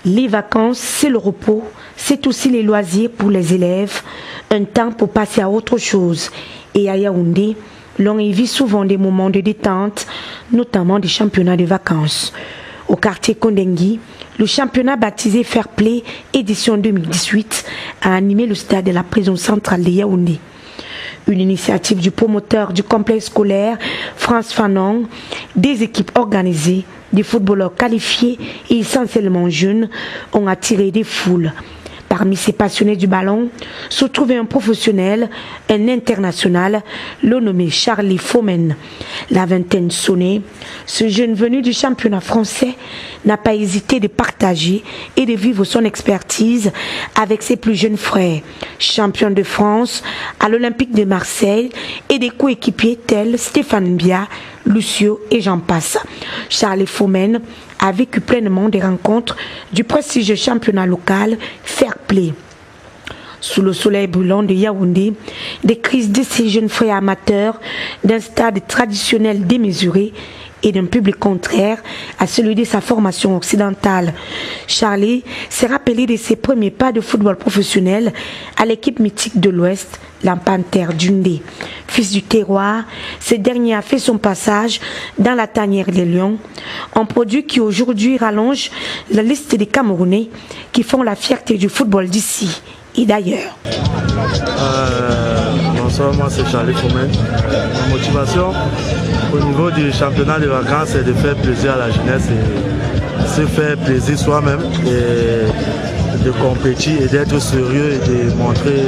Les vacances, c'est le repos, c'est aussi les loisirs pour les élèves, un temps pour passer à autre chose. Et à Yaoundé, l'on y vit souvent des moments de détente, notamment des championnats de vacances. Au quartier Kondengui, le championnat baptisé Fair Play édition 2018 a animé le stade de la prison centrale de Yaoundé. Une initiative du promoteur du complexe scolaire, France Fanon, des équipes organisées, des footballeurs qualifiés et essentiellement jeunes ont attiré des foules. Parmi ces passionnés du ballon se trouvait un professionnel, un international, le nommé Charlie Fomen. La vingtaine sonnée, ce jeune venu du championnat français n'a pas hésité de partager et de vivre son expertise avec ses plus jeunes frères, champions de France à l'Olympique de Marseille et des coéquipiers tels Stéphane Bia, Lucio et j'en passe. Charlie Fomen a vécu pleinement des rencontres du prestigieux championnat local Fair Play. Sous le soleil brûlant de Yaoundé, des crises de ces jeunes frères amateurs, d'un stade traditionnel démesuré et d'un public contraire à celui de sa formation occidentale. Charlie s'est rappelé de ses premiers pas de football professionnel à l'équipe mythique de l'Ouest, la Panthère d'Undé. Fils du terroir, ce dernier a fait son passage dans la tanière des Lions, un produit qui aujourd'hui rallonge la liste des Camerounais qui font la fierté du football d'ici et d'ailleurs. Bonsoir, moi c'est Charlie Fomen. Ma motivation au niveau du championnat de vacances, c'est de faire plaisir à la jeunesse et se faire plaisir soi-même et de compétir et d'être sérieux et de montrer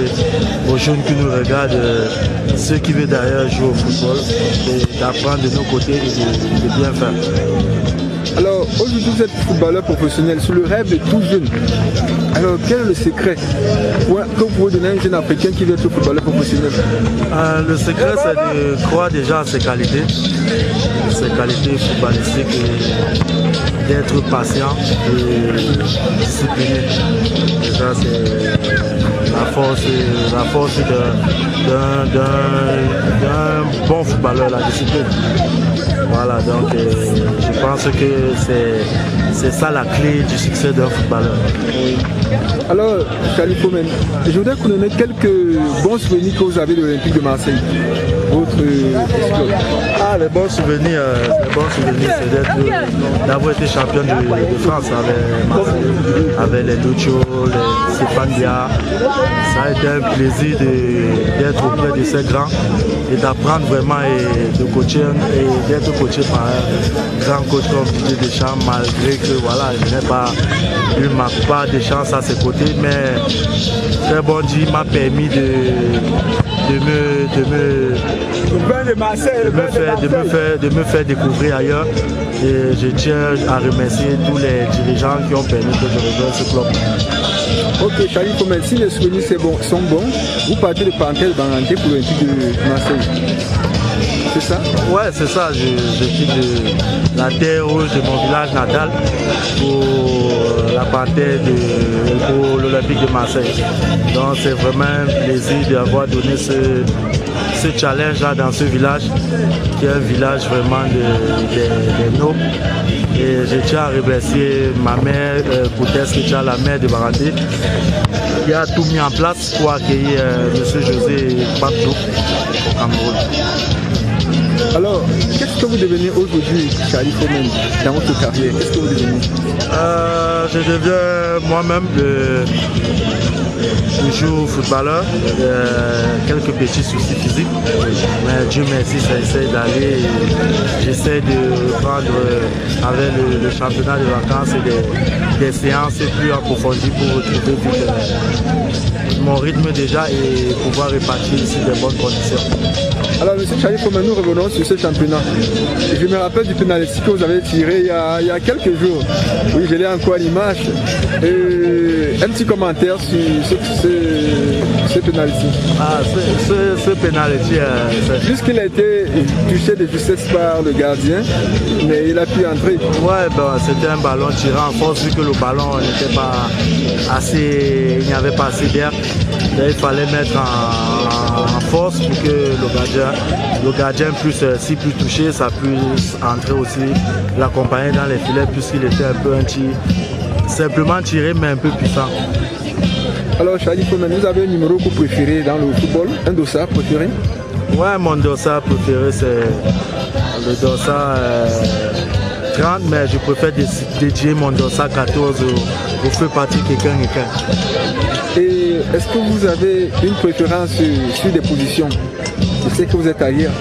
aux jeunes qui nous regardent ceux qui veulent d'ailleurs jouer au football et d'apprendre de nos côtés et de bien faire. Alors aujourd'hui vous êtes footballeur professionnel, c'est le rêve de tout jeune. Alors quel est le secret que vous pouvez donner à un jeune africain qui veut être footballeur professionnel? Le secret c'est de croire déjà à ses qualités footballistiques et d'être patient et discipliné. Déjà c'est la force d'un bon footballeur, la discipline. Voilà, donc je pense que c'est ça la clé du succès d'un footballeur. Alors, Charlie Fomen, je voudrais vous donner quelques bons souvenirs que vous avez de l'Olympique de Marseille. Votre exploit. Les bons souvenirs, c'est d'avoir été champion de France avec Marseille, avec les Lucio, les Stéphane Bia. Ça a été un plaisir d'être auprès de ces grands et d'apprendre vraiment et de coacher et d'être coaché par un grand coach comme Didier Deschamps, malgré que voilà, il ne marque pas de chance à ses côtés, mais très bon Dieu m'a permis de me faire découvrir ailleurs. Et je tiens à remercier tous les dirigeants qui ont permis que je rejoigne ce club. Ok, Charlie Fomen, si les souvenirs sont bons, vous partez de Panthère Banganté pour l'Olympique de Marseille. C'est ça? Ouais, c'est ça. Je quitte la terre rouge de mon village natal pour la Panthère pour l'Olympique de Marseille. Donc c'est vraiment un plaisir d'avoir donné ce challenge là dans ce village, qui est un village vraiment des nobles. Et je tiens à remercier ma mère, Koutes Ketia, la mère de Baranté, qui a tout mis en place pour accueillir M. José Papdou au Cameroun. Alors, qu'est-ce que vous devenez aujourd'hui, Charlie Fomen, dans votre carrière? Qu'est-ce que vous devenez? Je deviens moi-même toujours footballeur, quelques petits soucis physiques, mais Dieu merci, ça essaie d'aller. J'essaie de prendre avec le championnat de vacances et des séances plus approfondies pour retrouver mon rythme déjà et pouvoir répartir ici des bonnes conditions. Alors, M. Charlie Fomen, nous revenons sur ce championnat. Je me rappelle du penalty que vous avez tiré il y a quelques jours. Oui, je l'ai encore à l'image. Un petit commentaire sur ce penalty. Ce penalty, puisqu'il a été touché de justesse par le gardien, mais il a pu entrer. Ouais, c'était un ballon tiré en force vu que le ballon n'était pas assez, il n'y avait pas assez d'air. Il fallait mettre en force pour que le gardien puisse, si plus touché, ça puisse entrer aussi, l'accompagner dans les filets puisqu'il était un peu un tir simplement tiré mais un peu puissant. Alors Charlie Fomen, vous avez un numéro que vous préférez dans le football, un dossard préféré? Ouais, mon dossard préféré c'est le dossard 30, mais je préfère dédier mon dossard 14 au feu parti quelqu'un. Et est-ce que vous avez une préférence sur des positions? Je sais que vous êtes ailleurs.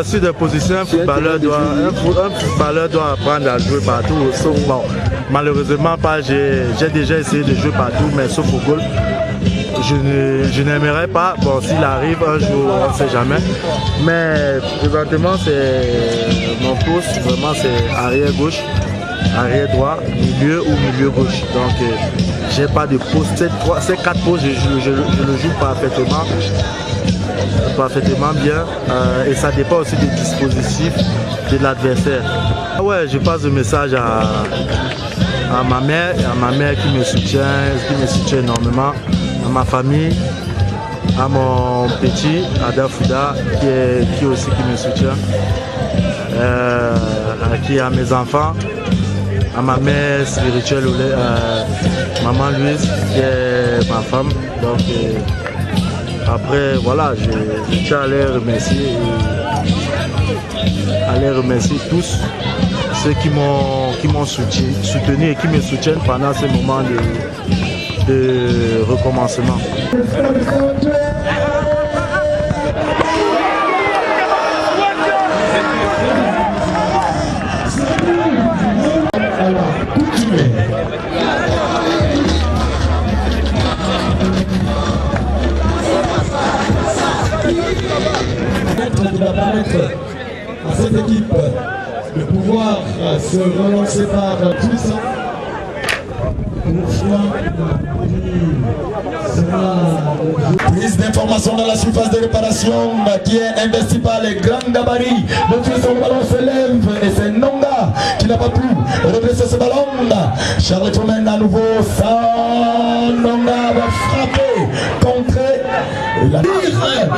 Sur des positions, un footballeur doit apprendre à jouer partout, sauf bon, malheureusement pas, j'ai déjà essayé de jouer partout, mais sauf au goal. Je n'aimerais pas, bon s'il arrive un jour, on ne sait jamais, mais présentement c'est mon poste, vraiment c'est arrière gauche, arrière droit, milieu ou milieu gauche, donc j'ai pas de poste, ces 4 postes je le joue parfaitement bien et ça dépend aussi des dispositifs de l'adversaire. Ouais, je passe le message à ma mère qui me soutient énormément, à ma famille, à mon petit Ada Fouda qui aussi qui me soutient, à mes enfants, à ma mère spirituelle, maman Louise qui est ma femme. Donc après voilà, je tiens à les remercier tous ceux qui m'ont soutenu et qui me soutiennent pendant ces moments de recommencement. Qui va permettre à cette équipe de pouvoir se relancer par tous. Prise d'information dans la surface de réparation qui est investie par les grands gabarits. Depuis son ballon se lève et c'est Nonga qui n'a pas pu redresser ce ballon. Charles Fomen à nouveau, ça Nonga va frapper, contrer la tire.